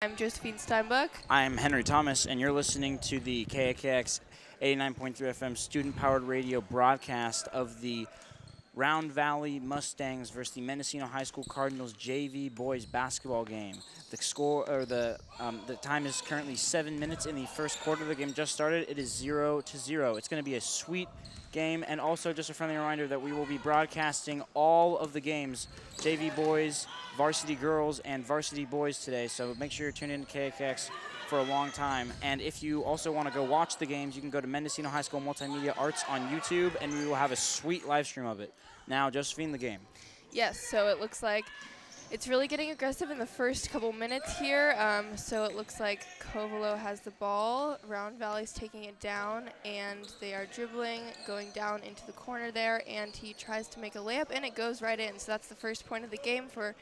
I'm Josephine Steinbuck. I'm Henry Thomas, and you're listening to the KAKX 89.3 FM student-powered radio broadcast of the Round Valley Mustangs versus the Mendocino High School Cardinals JV boys basketball game. The time is currently 7 minutes in the first quarter. The game just started. It is 0-0. It's going to be a sweet game, and also just a friendly reminder that we will be broadcasting all of the games, JV boys, varsity girls, and varsity boys today. So make sure you're tuned in to KXX for a long time. And if you also want to go watch the games, you can go to Mendocino High School Multimedia Arts on YouTube, and we will have a sweet live stream of it. Now, Josephine, the game. Yes, so it looks like it's really getting aggressive in the first couple minutes here. So it looks like Covelo has the ball. Round Valley's taking it down, and they are dribbling, going down into the corner there, and he tries to make a layup, and it goes right in. So that's the first point of the game for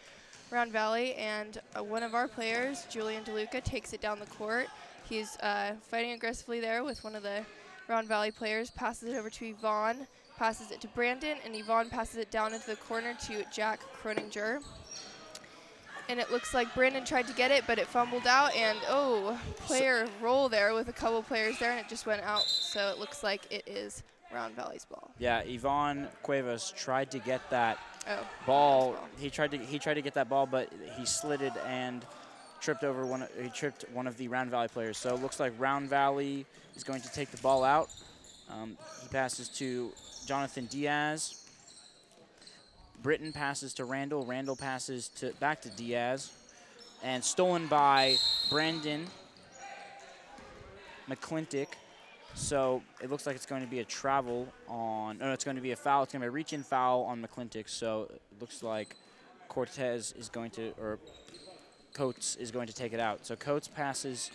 Round Valley, and one of our players, Julian DeLuca, takes it down the court. He's fighting aggressively there with one of the Round Valley players, passes it over to Yvonne, passes it to Brandon, and Yvonne passes it down into the corner to Jack Croninger. And it looks like Brandon tried to get it, but it fumbled out, and player roll there with a couple players there, and it just went out. So it looks like it is Round Valley's ball. Yeah, Yvonne Cuevas tried to get that ball. He tried to get that ball, but he slid it and tripped one of the Round Valley players. So it looks like Round Valley is going to take the ball out. He passes to Jonathan Diaz. Britton passes to Randall. Randall passes back to Diaz. And stolen by Brandon McClintock. So it looks like it's going to be a travel on, no, it's going to be a foul. It's going to be a reach-in foul on McClintock. So it looks like Cortez is going to, or Coates is going to take it out. So Coates passes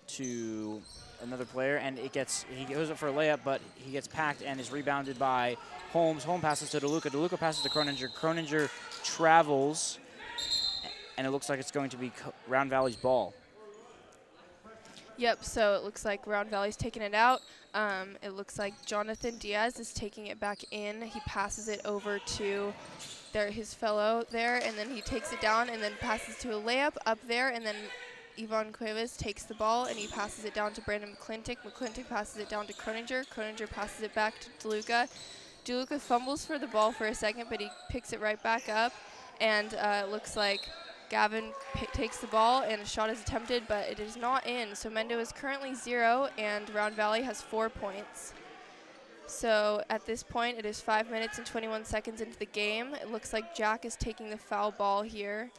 to another player, and he goes up for a layup, but he gets packed and is rebounded by Holmes. Holmes passes to DeLuca. DeLuca passes to Croninger. Croninger travels, and it looks like it's going to be Round Valley's ball. Yep, so it looks like Round Valley's taking it out. It looks like Jonathan Diaz is taking it back in. He passes it over to his fellow there, and then he takes it down and then passes to a layup up there, and then Yvonne Cuevas takes the ball, and he passes it down to Brandon McClintock. McClintock passes it down to Croninger. Croninger passes it back to DeLuca. DeLuca fumbles for the ball for a second, but he picks it right back up, and it looks like Gavin takes the ball, and a shot is attempted, but it is not in. So Mendo is currently 0, and Round Valley has 4 points. So at this point, it is 5 minutes and 21 seconds into the game. It looks like Jack is taking the foul ball here.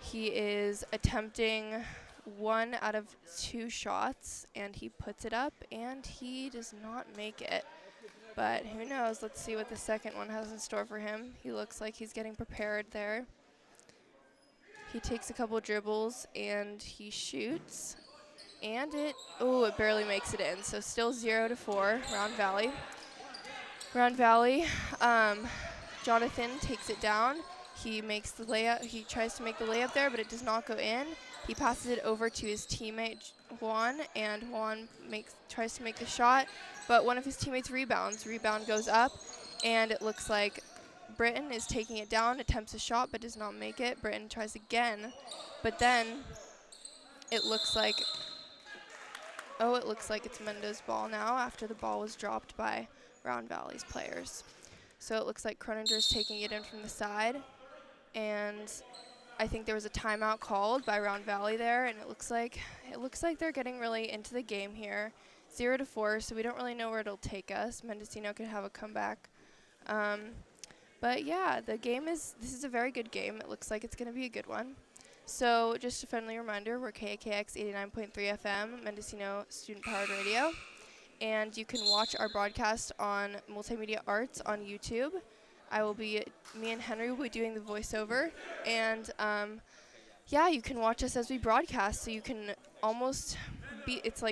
He is attempting 1 out of 2 shots, and he puts it up, and he does not make it. But who knows? Let's see what the second one has in store for him. He looks like he's getting prepared there. He takes a couple dribbles, and he shoots. And it barely makes it in. So still 0-4, Round Valley. Round Valley, Jonathan takes it down. He makes the layup. He tries to make the layup there, but it does not go in. He passes it over to his teammate Juan, and Juan tries to make the shot, but one of his teammates rebounds. Rebound goes up, and it looks like Britton is taking it down, attempts a shot, but does not make it. Britton tries again, but then it looks like it's Mendo's ball now after the ball was dropped by Round Valley's players. So it looks like Croninger is taking it in from the side, and I think there was a timeout called by Round Valley there, and it looks like they're getting really into the game here. 0-4, so we don't really know where it'll take us. Mendocino could have a comeback. But yeah, this is a very good game. It looks like it's going to be a good one. So just a friendly reminder, we're KAKX 89.3 FM, Mendocino Student Powered Radio. And you can watch our broadcast on Multimedia Arts on YouTube. Me and Henry will be doing the voiceover. And you can watch us as we broadcast, so you can almost it's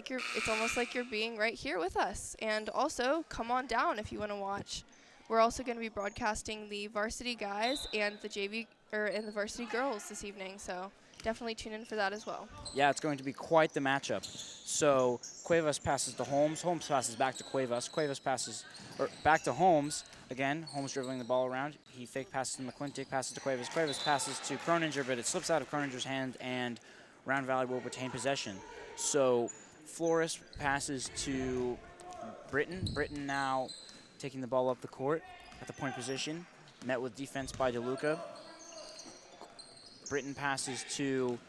almost like you're being right here with us. And also, come on down if you want to watch. We're also going to be broadcasting the varsity guys and the JV and the varsity girls this evening, so definitely tune in for that as well. Yeah, it's going to be quite the matchup. So Cuevas passes to Holmes. Holmes passes back to Cuevas. Cuevas passes back to Holmes. Again, Holmes dribbling the ball around. He fake passes to McClintock, passes to Cuevas. Cuevas passes to Croninger, but it slips out of Croninger's hand, and Round Valley will retain possession. So Flores passes to Britton. Britton now taking the ball up the court at the point position. Met with defense by DeLuca. Britton passes to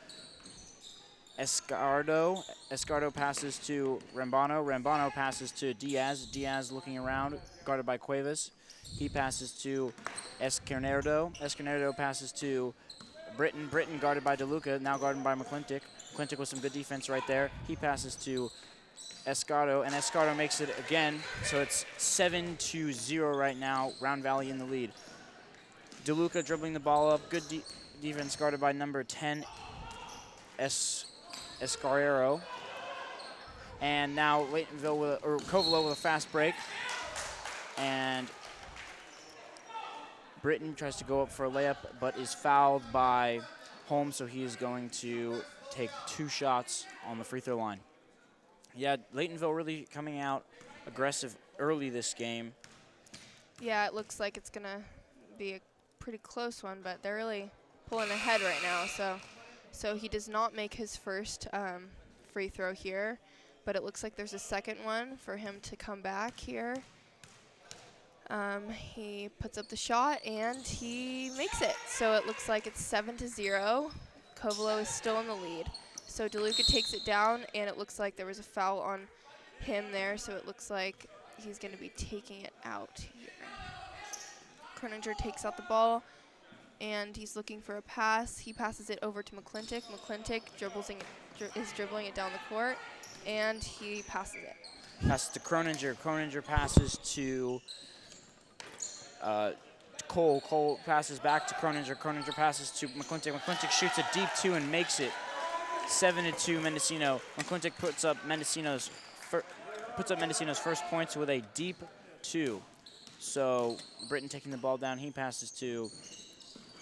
Escardo. Escardo passes to Rambano. Rambano passes to Diaz. Diaz looking around, guarded by Cuevas. He passes to Escarnero. Escarnero passes to Britton. Britton guarded by DeLuca, now guarded by McClintock. McClintock with some good defense right there. He passes to Escardo, and Escardo makes it again. So it's 7-0 right now. Round Valley in the lead. DeLuca dribbling the ball up. Good defense guarded by number 10, Escarero. And now Covelo with a fast break. And Britton tries to go up for a layup, but is fouled by Holmes, so he is going to take 2 shots on the free throw line. Yeah, Laytonville really coming out aggressive early this game. Yeah, it looks like it's going to be a pretty close one, but they're really pulling ahead right now. So he does not make his first free throw here, but it looks like there's a second one for him to come back here. He puts up the shot and he makes it. So it looks like it's 7-0. Covelo is still in the lead. So DeLuca takes it down, and it looks like there was a foul on him there. So it looks like he's going to be taking it out here. Croninger takes out the ball, and he's looking for a pass. He passes it over to McClintock. McClintock is dribbling it down the court, and he passes it. Passes to Croninger. Croninger passes to Cole. Cole passes back to Croninger. Croninger passes to McClintock. McClintock shoots a deep 2 and makes it. 7-2 Mendocino. McClintock puts up Mendocino's first points with a deep 2. So Britton taking the ball down. He passes to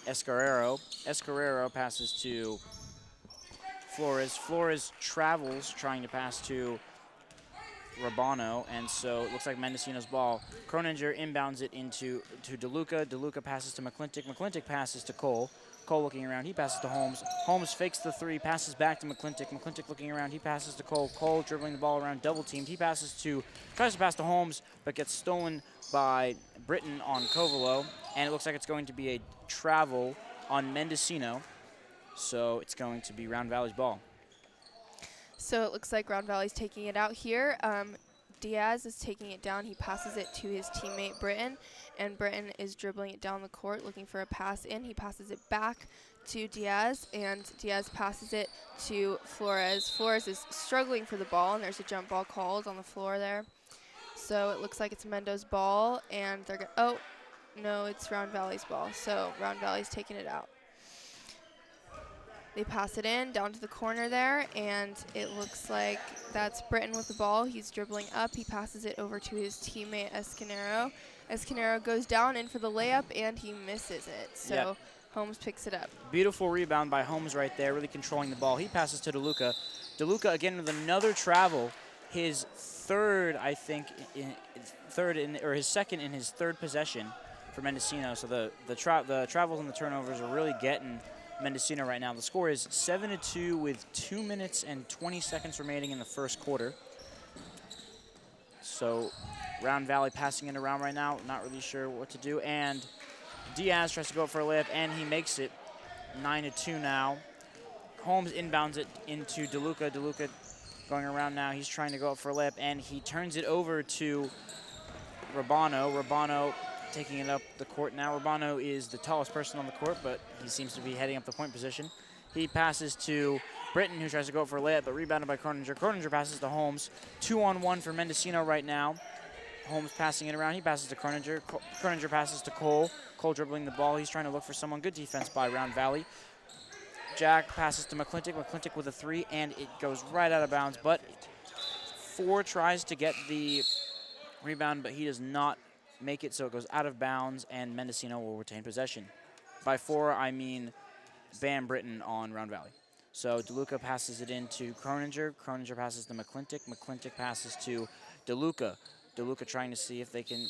Escarero. Escarero passes to Flores. Flores travels trying to pass to Rabano, and so it looks like Mendocino's ball. Croninger inbounds it into DeLuca. DeLuca passes to McClintock. McClintock passes to Cole. Cole looking around. He passes to Holmes. Holmes fakes the 3, passes back to McClintock. McClintock looking around. He passes to Cole. Cole dribbling the ball around, double teamed. He tries to pass to Holmes, but gets stolen by Britton on Covelo, and it looks like it's going to be a travel on Mendocino. So it's going to be Round Valley's ball. So it looks like Round Valley's taking it out here. Diaz is taking it down. He passes it to his teammate Britton, and Britton is dribbling it down the court looking for a pass in. He passes it back to Diaz, and Diaz passes it to Flores. Flores is struggling for the ball, and there's a jump ball called on the floor there. So it looks like it's Mendo's ball, and they're oh, no, it's Round Valley's ball. So Round Valley's taking it out. They pass it in down to the corner there, and it looks like that's Britton with the ball. He's dribbling up. He passes it over to his teammate Escanero. Escanero goes down in for the layup, and he misses it. So Yep. Holmes picks it up. Beautiful rebound by Holmes right there, really controlling the ball. He passes to DeLuca. DeLuca again with another travel, his third, I think, his second in his third possession for Mendocino. So the travels and the turnovers are really getting Mendocino right now. The score is 7-2 with 2 minutes and 20 seconds remaining in the first quarter. So Round Valley passing it around right now, not really sure what to do. And Diaz tries to go up for a layup, and he makes it. 9-2 now. Holmes inbounds it into DeLuca. DeLuca going around now. He's trying to go up for a layup, and he turns it over to Rabano. Rabano taking it up the court now. Rabano is the tallest person on the court, but he seems to be heading up the point position. He passes to Britton, who tries to go up for a layup, but rebounded by Croninger. Croninger passes to Holmes. 2-on-1 for Mendocino right now. Holmes passing it around. He passes to Croninger. Croninger passes to Cole. Cole dribbling the ball. He's trying to look for someone. Good defense by Round Valley. Jack passes to McClintock. McClintock with a 3, and it goes right out of bounds. But Ford tries to get the rebound, but he does not make it, so it goes out of bounds, and Mendocino will retain possession. By 4, I mean Bam Britton on Round Valley. So DeLuca passes it into Croninger. Croninger passes to McClintock. McClintock passes to DeLuca. DeLuca trying to see if he can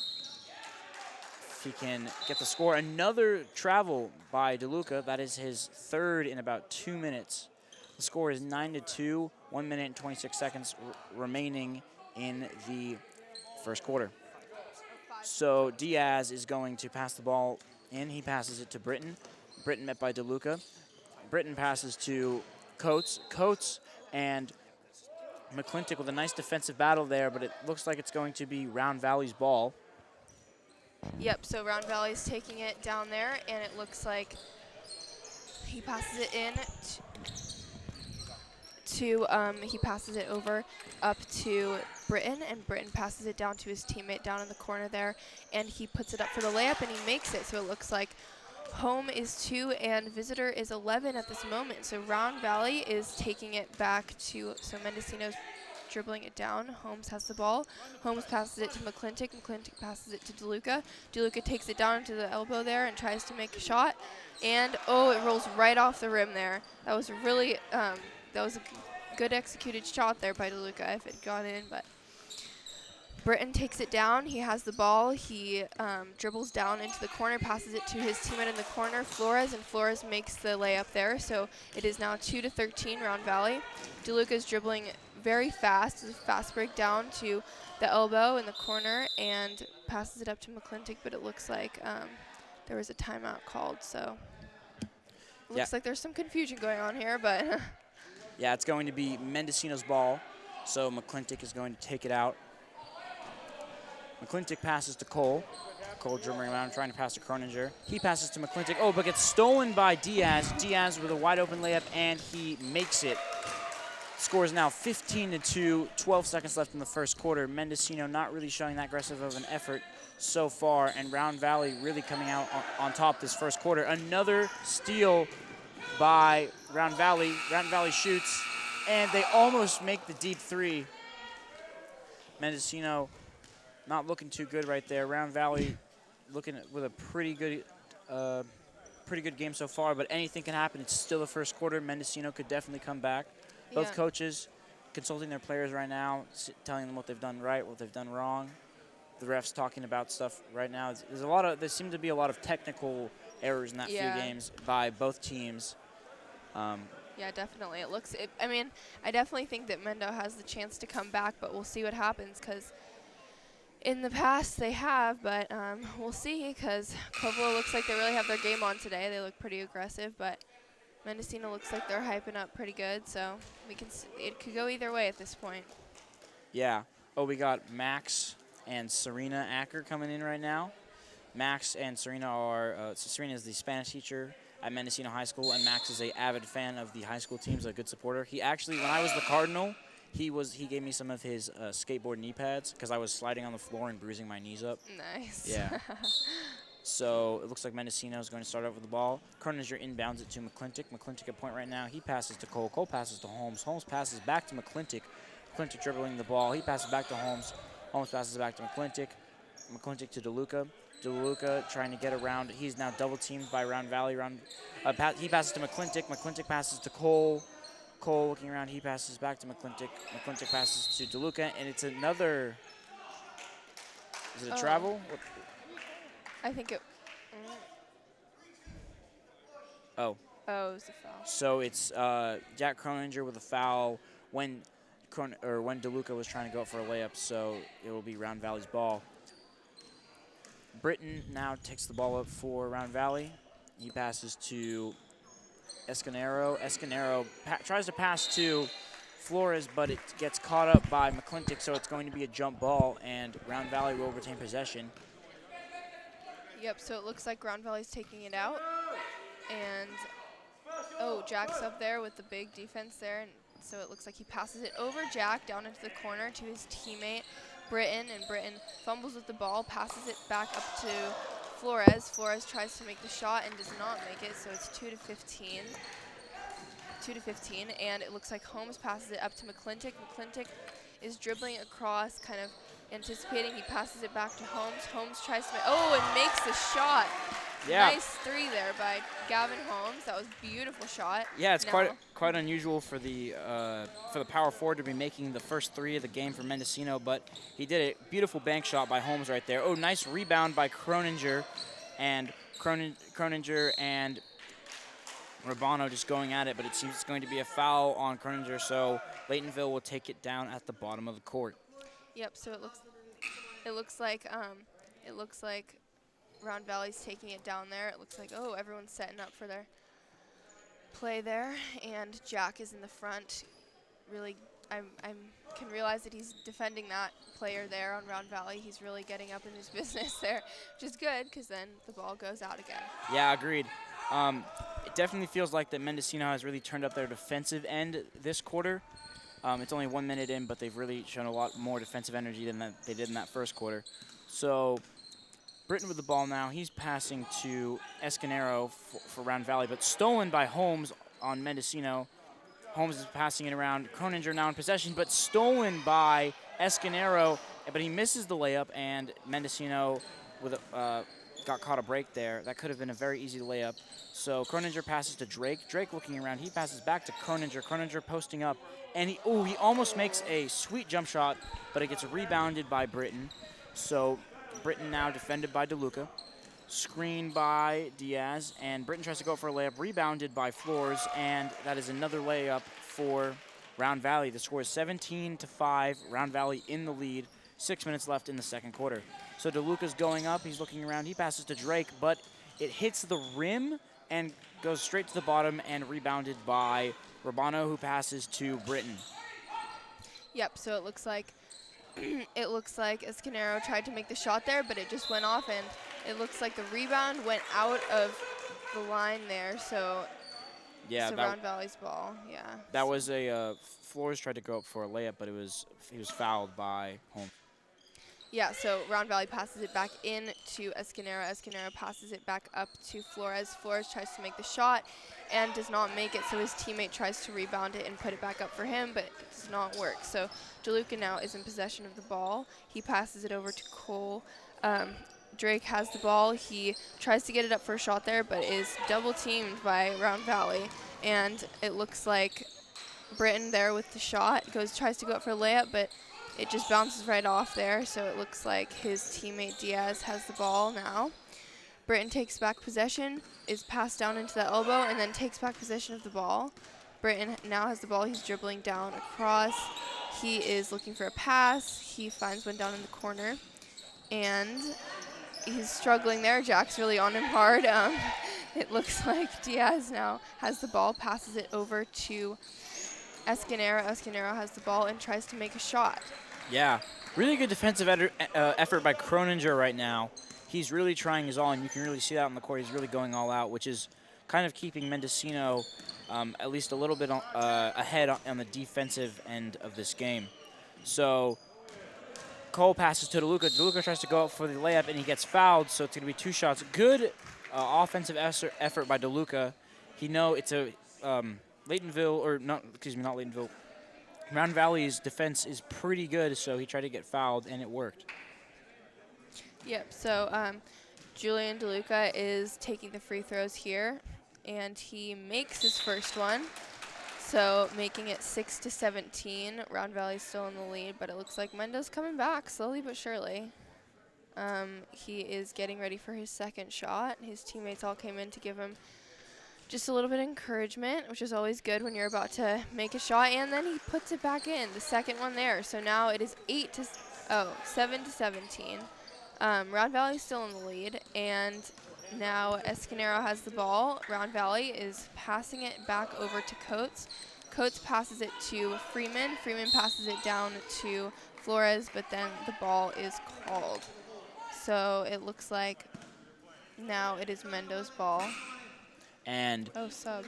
get the score. Another travel by DeLuca. That is his third in about 2 minutes The score is 9-2, 1 minute and 26 seconds remaining in the first quarter. So Diaz is going to pass the ball in. He passes it to Britton. Britton met by DeLuca. Britton passes to Coates. Coates and McClintock with a nice defensive battle there, but it looks like it's going to be Round Valley's ball. Yep, so Round Valley's taking it down there, and it looks like he passes it in he passes it over up to Britton, and Britton passes it down to his teammate down in the corner there, and he puts it up for the layup, and he makes it. So it looks like home is 2 and visitor is 11 at this moment. So Round Valley is taking it back to, so Mendocino's dribbling it down. Holmes has the ball. Holmes passes it to McClintock. McClintock passes it to DeLuca. DeLuca takes it down to the elbow there and tries to make a shot. And, oh, it rolls right off the rim there. That was really, that was a good executed shot there by DeLuca if it got in, but Britton takes it down. He has the ball. He dribbles down into the corner, passes it to his teammate in the corner, Flores, and Flores makes the layup there. So it is now 2-13 Round Valley. DeLuca's dribbling very fast. It's a fast break down to the elbow in the corner and passes it up to McClintock, but it looks like there was a timeout called. So it looks like there's some confusion going on here, but yeah, it's going to be Mendocino's ball. So McClintock is going to take it out. McClintock passes to Cole. Cole dribbling around, trying to pass to Croninger. He passes to McClintock. Oh, but gets stolen by Diaz. Diaz with a wide open layup, and he makes it. Score is now 15-2, 12 seconds left in the first quarter. Mendocino not really showing that aggressive of an effort so far, and Round Valley really coming out on top this first quarter. Another steal by Round Valley. Round Valley shoots, and they almost make the deep three. Mendocino not looking too good right there. Round Valley looking with a pretty good game so far, but anything can happen. It's still the first quarter. Mendocino could definitely come back. Both coaches consulting their players right now, telling them what they've done right, what they've done wrong. The refs talking about stuff right now. There seem to be a lot of technical errors in that few games by both teams. Yeah, definitely. I mean, I definitely think that Mendo has the chance to come back, but we'll see what happens, because in the past they have, but we'll see, because Covelo looks like they really have their game on today. They look pretty aggressive, but Mendocino looks like they're hyping up pretty good, so it could go either way at this point. Yeah. Oh, we got Max and Serena Acker coming in right now. Max and Serena are, Serena is the Spanish teacher at Mendocino High School, and Max is an avid fan of the high school teams, a good supporter. He actually, when I was the Cardinal, he gave me some of his skateboard knee pads because I was sliding on the floor and bruising my knees up. Nice. Yeah. So it looks like Mendocino is going to start out with the ball. Croninger inbounds it to McClintock. McClintock at point right now. He passes to Cole. Cole passes to Holmes. Holmes passes back to McClintock. McClintock dribbling the ball. He passes back to Holmes. Holmes passes back to McClintock. McClintock to DeLuca. DeLuca trying to get around. He's now double teamed by Round Valley. He passes to McClintock. McClintock passes to Cole. Cole looking around. He passes back to McClintock. McClintock passes to DeLuca, and it's another. Is it a travel? I think it. Oh. Oh, it was a foul. So it's Jack Croninger with a foul when DeLuca was trying to go for a layup. So it will be Round Valley's ball. Britton now takes the ball up for Round Valley. He passes to Escanero. Escanero tries to pass to Flores, but it gets caught up by McClintock, so it's going to be a jump ball, and Round Valley will retain possession. Yep, so it looks like Round Valley's taking it out. And, Jack's up there with the big defense there, and so it looks like he passes it over Jack down into the corner to his teammate, Britton, and Britton fumbles with the ball, passes it back up to Flores. Flores tries to make the shot and does not make it, so it's 2-15. 2-15, and it looks like Holmes passes it up to McClintock. McClintock is dribbling across, kind of anticipating. He passes it back to Holmes. Holmes tries to and makes the shot. Yeah. Nice three there by Gavin Holmes. That was a beautiful shot. Yeah, it's quite unusual for the power forward to be making the first three of the game for Mendocino, but he did it. Beautiful bank shot by Holmes right there. Oh, nice rebound by Croninger, and Croninger and Urbano just going at it, but it seems it's going to be a foul on Croninger, so Laytonville will take it down at the bottom of the court. Yep. So it looks like Round Valley's taking it down there. It looks like, oh, everyone's setting up for their play there, and Jack is in the front. Really, I can realize that he's defending that player there on Round Valley. He's really getting up in his business there, which is good because then the ball goes out again. Yeah, agreed. It definitely feels like that Mendocino has really turned up their defensive end this quarter. It's only 1 minute in, but they've really shown a lot more defensive energy than they did in that first quarter. So Britton with the ball now. He's passing to Escanero for Round Valley, but stolen by Holmes on Mendocino. Holmes is passing it around. Croninger now in possession, but stolen by Escanero, but he misses the layup, and Mendocino with got caught a break there. That could have been a very easy layup. So Croninger passes to Drake. Drake looking around. He passes back to Croninger. Croninger posting up, and he almost makes a sweet jump shot, but it gets rebounded by Britton. So Britton now defended by DeLuca. Screened by Diaz, and Britton tries to go for a layup, rebounded by Flores, and that is another layup for Round Valley. The score is 17-5. Round Valley in the lead. 6 minutes left in the second quarter. So DeLuca's going up. He's looking around. He passes to Drake, but it hits the rim and goes straight to the bottom and rebounded by Urbano, who passes to Britton. Yep. So it looks like Escanero tried to make the shot there, but it just went off, and it looks like the rebound went out of the line there. So yeah, so Round Valley's ball. Yeah. That was a Flores tried to go up for a layup, but he was fouled by Holmes. Yeah, so Round Valley passes it back in to Escanero. Escanero passes it back up to Flores. Flores tries to make the shot and does not make it, so his teammate tries to rebound it and put it back up for him, but it does not work. So DeLuca now is in possession of the ball. He passes it over to Cole. Drake has the ball. He tries to get it up for a shot there, but is double-teamed by Round Valley. And it looks like Britton there with the shot tries to go up for a layup, but it just bounces right off there, so it looks like his teammate Diaz has the ball now. Britton takes back possession, is passed down into the elbow, and then takes back possession of the ball. Britton now has the ball. He's dribbling down across. He is looking for a pass. He finds one down in the corner, and he's struggling there. Jack's really on him hard. It looks like Diaz now has the ball, passes it over to Escanero. Escanero has the ball and tries to make a shot. Yeah, really good defensive effort by Croninger right now. He's really trying his all, and you can really see that on the court. He's really going all out, which is kind of keeping Mendocino at least a little bit ahead on the defensive end of this game. So Cole passes to DeLuca. DeLuca tries to go up for the layup, and he gets fouled, so it's going to be 2 shots. Good offensive effort by DeLuca. It's a Laytonville, or not Laytonville. Round Valley's defense is pretty good, so he tried to get fouled, and it worked. Yep, so Julian DeLuca is taking the free throws here, and he makes his first one. So making it 6-17. Round Valley's still in the lead, but it looks like Mendo's coming back slowly but surely. He is getting ready for his second shot. His teammates all came in to give him just a little bit of encouragement, which is always good when you're about to make a shot, and then he puts it back in, the second one there. So now it is 7-17. Round Valley is still in the lead, and now Escanero has the ball. Round Valley is passing it back over to Coates. Coates passes it to Freeman. Freeman passes it down to Flores, but then the ball is called. So it looks like now it is Mendo's ball. And subs.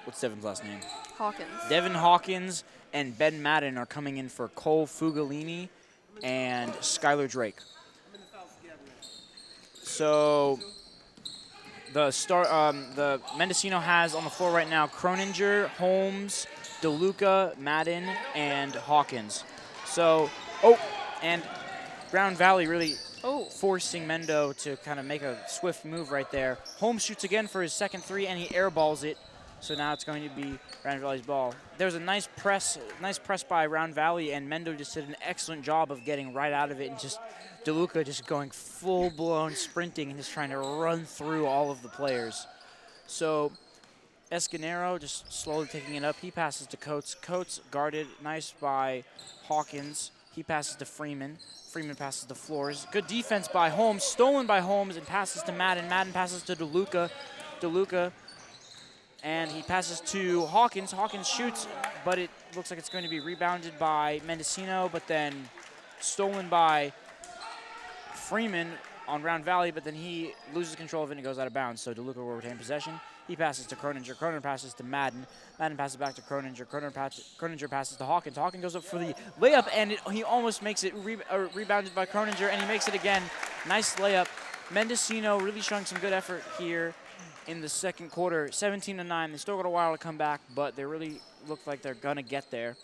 what's Devin's last name? Hawkins. Devin Hawkins and Ben Madden are coming in for Cole Fugalini and Skylar Drake. So the Mendocino has on the floor right now Croninger, Holmes, DeLuca, Madden, and Hawkins. So, and Round Valley really forcing Mendo to kind of make a swift move right there. Holmes shoots again for his second 3, and he airballs it. So now it's going to be Round Valley's ball. There was a nice press by Round Valley, and Mendo just did an excellent job of getting right out of it, and just DeLuca just going full-blown sprinting and just trying to run through all of the players. So Escanero just slowly taking it up. He passes to Coates. Coates guarded nice by Hawkins. He passes to Freeman. Freeman passes to Flores. Good defense by Holmes. Stolen by Holmes and passes to Madden. Madden passes to DeLuca. DeLuca. And he passes to Hawkins. Hawkins shoots, but it looks like it's going to be rebounded by Mendocino, but then stolen by Freeman on Round Valley, but then he loses control of it and it goes out of bounds. So DeLuca will retain possession. He passes to Croninger. Croninger passes to Madden. Madden passes back to Croninger. Croninger passes to Hawkins. Hawkins goes up for the layup, and he almost makes it rebounded by Croninger, and he makes it again. Nice layup. Mendocino really showing some good effort here in the second quarter. 17-9. They still got a while to come back, but they really look like they're going to get there.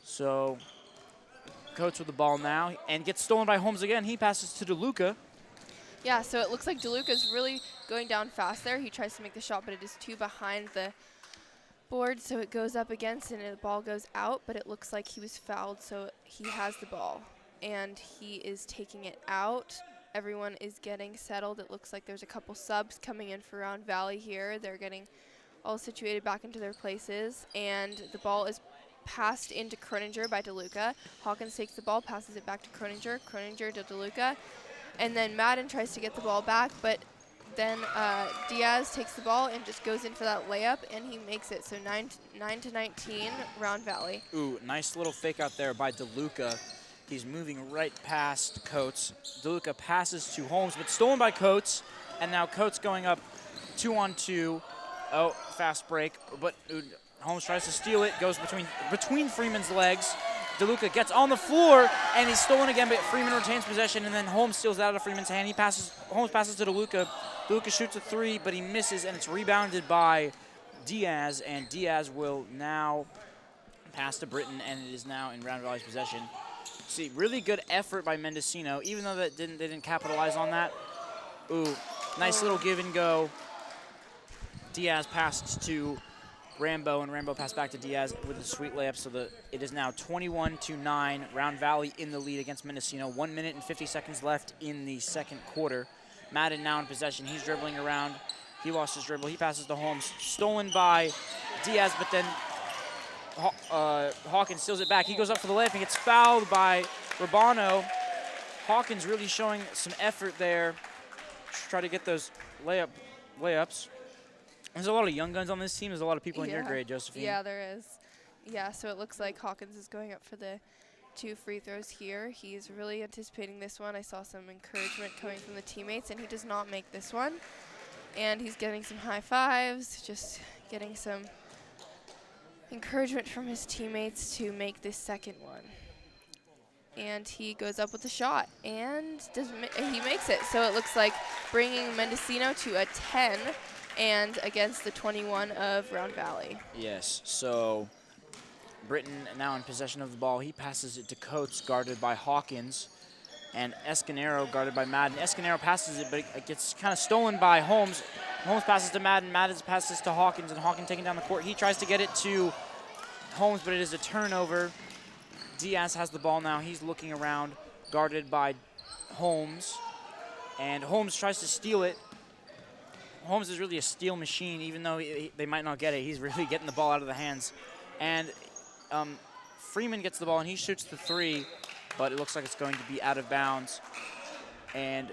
So Coates with the ball now, and gets stolen by Holmes again. He passes to DeLuca. Yeah, so it looks like DeLuca's really going down fast there. He tries to make the shot, but it is too behind the board, so it goes up against and the ball goes out, but it looks like he was fouled, so he has the ball. And he is taking it out. Everyone is getting settled. It looks like there's a couple subs coming in for Round Valley here. They're getting all situated back into their places, and the ball is passed into Croninger by DeLuca. Hawkins takes the ball, passes it back to Croninger. Croninger to DeLuca. And then Madden tries to get the ball back, but then Diaz takes the ball and just goes in for that layup, and he makes it. So 9-19, Round Valley. Ooh, nice little fake out there by DeLuca. He's moving right past Coates. DeLuca passes to Holmes, but stolen by Coates. And now Coates going up 2-on-2. Oh, fast break. But Holmes tries to steal it, goes between Freeman's legs. DeLuca gets on the floor, and he's stolen again, but Freeman retains possession, and then Holmes steals it out of Freeman's hand. Holmes passes to DeLuca. DeLuca shoots a three, but he misses, and it's rebounded by Diaz, and Diaz will now pass to Britton, and it is now in Round Valley's possession. See, really good effort by Mendocino, even though they didn't capitalize on that. Ooh, nice little give and go. Diaz passed to Rambo, and Rambo passed back to Diaz with a sweet layup, so it is now 21-9. Round Valley in the lead against Mendocino. 1 minute and 50 seconds left in the second quarter. Madden now in possession. He's dribbling around. He lost his dribble. He passes to Holmes. Stolen by Diaz, but then Hawkins steals it back. He goes up for the layup and gets fouled by Rabano. Hawkins really showing some effort there to try to get those layups. There's a lot of young guns on this team. There's a lot of people in your grade, Josephine. Yeah, there is. Yeah, so it looks like Hawkins is going up for the 2 free throws here. He's really anticipating this one. I saw some encouragement coming from the teammates, and he does not make this one. And he's getting some high fives, just getting some encouragement from his teammates to make this second one. And he goes up with the shot, and he makes it. So it looks like bringing Mendocino to a 10, and against the 21 of Round Valley. Yes, so Britton now in possession of the ball. He passes it to Coates, guarded by Hawkins, and Escanero guarded by Madden. Escanero passes it, but it gets kind of stolen by Holmes. Holmes passes to Madden. Madden passes to Hawkins, and Hawkins taking down the court. He tries to get it to Holmes, but it is a turnover. Diaz has the ball now. He's looking around, guarded by Holmes, and Holmes tries to steal it. Holmes is really a steal machine, even though they might not get it. He's really getting the ball out of the hands. And Freeman gets the ball, and he shoots the three, but it looks like it's going to be out of bounds. And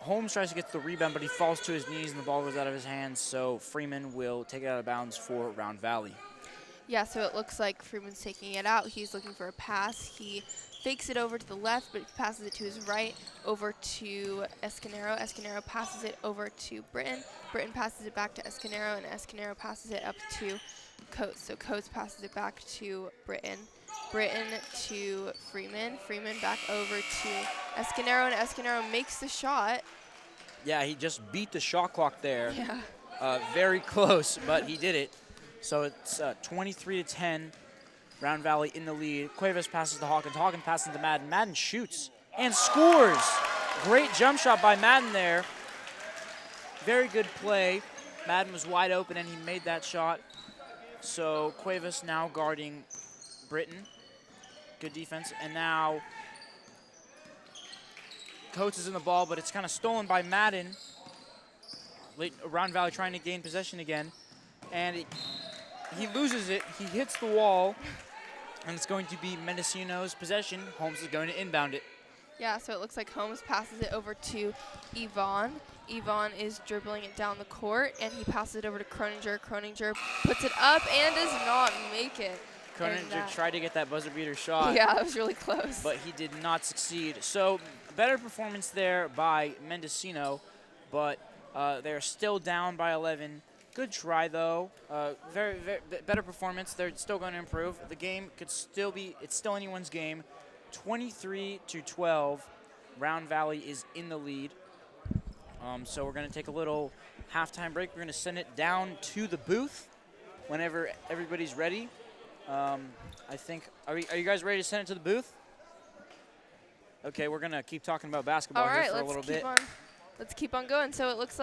Holmes tries to get the rebound, but he falls to his knees, and the ball goes out of his hands, so Freeman will take it out of bounds for Round Valley. Yeah, so it looks like Freeman's taking it out. He's looking for a pass. He fakes it over to the left, but passes it to his right over to Escanero. Escanero passes it over to Britton. Britton passes it back to Escanero, and Escanero passes it up to Coates. So Coates passes it back to Britton. Britton to Freeman. Freeman back over to Escanero, and Escanero makes the shot. Yeah, he just beat the shot clock there. Yeah. Very close, but he did it. So it's 23-10. Round Valley in the lead. Cuevas passes to Hawkins. Hawkins passes to Madden. Madden shoots and scores. Great jump shot by Madden there. Very good play. Madden was wide open, and he made that shot. So Cuevas now guarding Britton. Good defense. And now Coates is in the ball, but it's kind of stolen by Madden. Round Valley trying to gain possession again. And he loses it. He hits the wall. And it's going to be Mendocino's possession. Holmes is going to inbound it. Yeah, so it looks like Holmes passes it over to Yvonne. Yvonne is dribbling it down the court, and he passes it over to Croninger. Croninger puts it up and does not make it. Croninger tried to get that buzzer beater shot. Yeah, it was really close. But he did not succeed. So better performance there by Mendocino, but they're still down by 11. Good try, though. Very better performance. They're still going to improve. The game could still be, it's still anyone's game. 23-12. Round Valley is in the lead. So we're going to take a little halftime break. We're going to send it down to the booth whenever everybody's ready. I think, are you guys ready to send it to the booth? Okay, we're going to keep talking about basketball here for a little bit. Let's keep on going. So it looks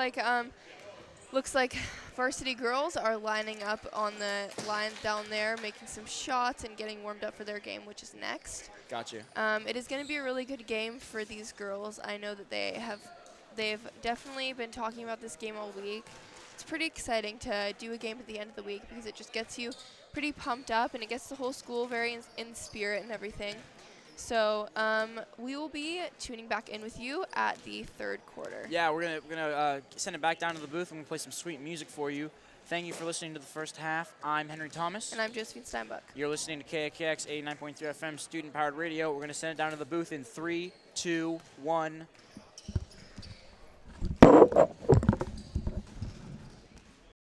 like varsity girls are lining up on the line down there, making some shots and getting warmed up for their game, which is next. Gotcha. It is going to be a really good game for these girls. I know that they've definitely been talking about this game all week. It's pretty exciting to do a game at the end of the week because it just gets you pretty pumped up and it gets the whole school very in spirit and everything. So we will be tuning back in with you at the third quarter. Yeah, we're gonna send it back down to the booth and we'll play some sweet music for you. Thank you for listening to the first half. I'm Henry Thomas. And I'm Josephine Steinbuck. You're listening to KAKX 89.3 FM student-powered radio. We're gonna send it down to the booth in 3, 2, 1.